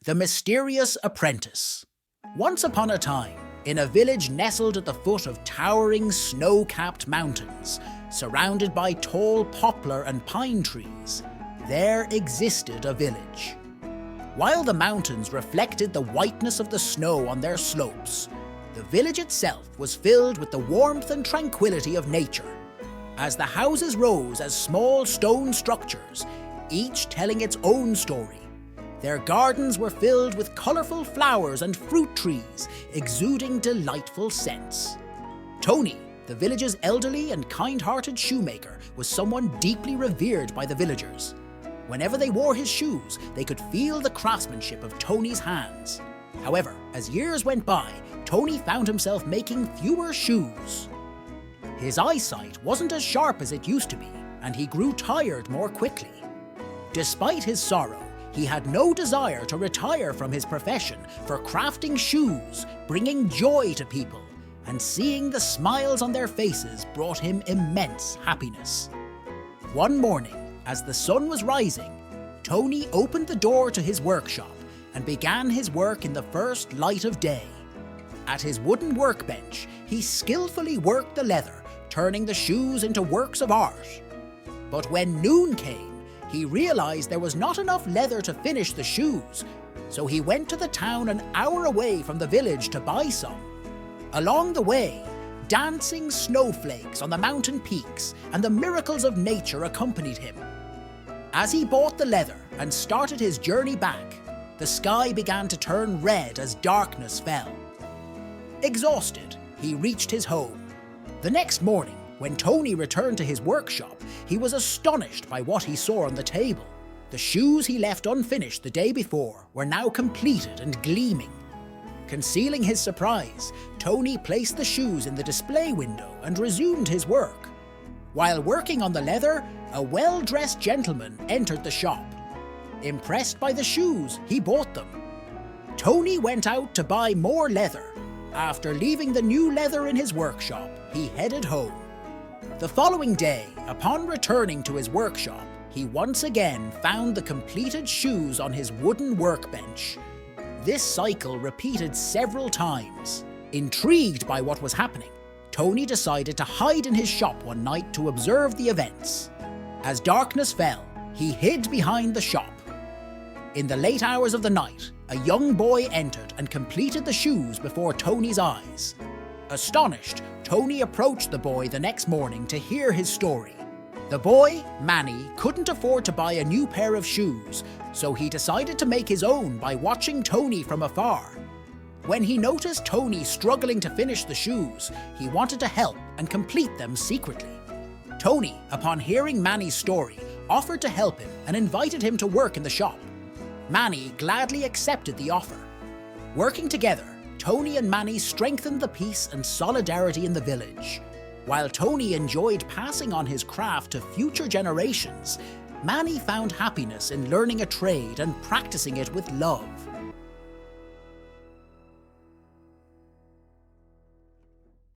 The Mysterious Apprentice. Once upon a time, in a village nestled at the foot of towering snow-capped mountains, surrounded by tall poplar and pine trees, there existed a village. While the mountains reflected the whiteness of the snow on their slopes, the village itself was filled with the warmth and tranquility of nature. As the houses rose as small stone structures, each telling its own story, their gardens were filled with colourful flowers and fruit trees, exuding delightful scents. Tony, the village's elderly and kind-hearted shoemaker, was someone deeply revered by the villagers. Whenever they wore his shoes, they could feel the craftsmanship of Tony's hands. However, as years went by, Tony found himself making fewer shoes. His eyesight wasn't as sharp as it used to be, and he grew tired more quickly. Despite his sorrow, he had no desire to retire from his profession for crafting shoes, bringing joy to people, and seeing the smiles on their faces brought him immense happiness. One morning, as the sun was rising, Tony opened the door to his workshop and began his work in the first light of day. At his wooden workbench, he skillfully worked the leather, turning the shoes into works of art. But when noon came, he realized there was not enough leather to finish the shoes, so he went to the town an hour away from the village to buy some. Along the way, dancing snowflakes on the mountain peaks and the miracles of nature accompanied him. As he bought the leather and started his journey back, the sky began to turn red as darkness fell. Exhausted, he reached his home. The next morning, when Tony returned to his workshop, he was astonished by what he saw on the table. The shoes he left unfinished the day before were now completed and gleaming. Concealing his surprise, Tony placed the shoes in the display window and resumed his work. While working on the leather, a well-dressed gentleman entered the shop. Impressed by the shoes, he bought them. Tony went out to buy more leather. After leaving the new leather in his workshop, he headed home. The following day, upon returning to his workshop, he once again found the completed shoes on his wooden workbench. This cycle repeated several times. Intrigued by what was happening, Tony decided to hide in his shop one night to observe the events. As darkness fell, he hid behind the shop. In the late hours of the night, a young boy entered and completed the shoes before Tony's eyes. Astonished, Tony approached the boy the next morning to hear his story. The boy, Manny, couldn't afford to buy a new pair of shoes, so he decided to make his own by watching Tony from afar. When he noticed Tony struggling to finish the shoes, he wanted to help and complete them secretly. Tony, upon hearing Manny's story, offered to help him and invited him to work in the shop. Manny gladly accepted the offer. Working together, Tony and Manny strengthened the peace and solidarity in the village. While Tony enjoyed passing on his craft to future generations, Manny found happiness in learning a trade and practicing it with love.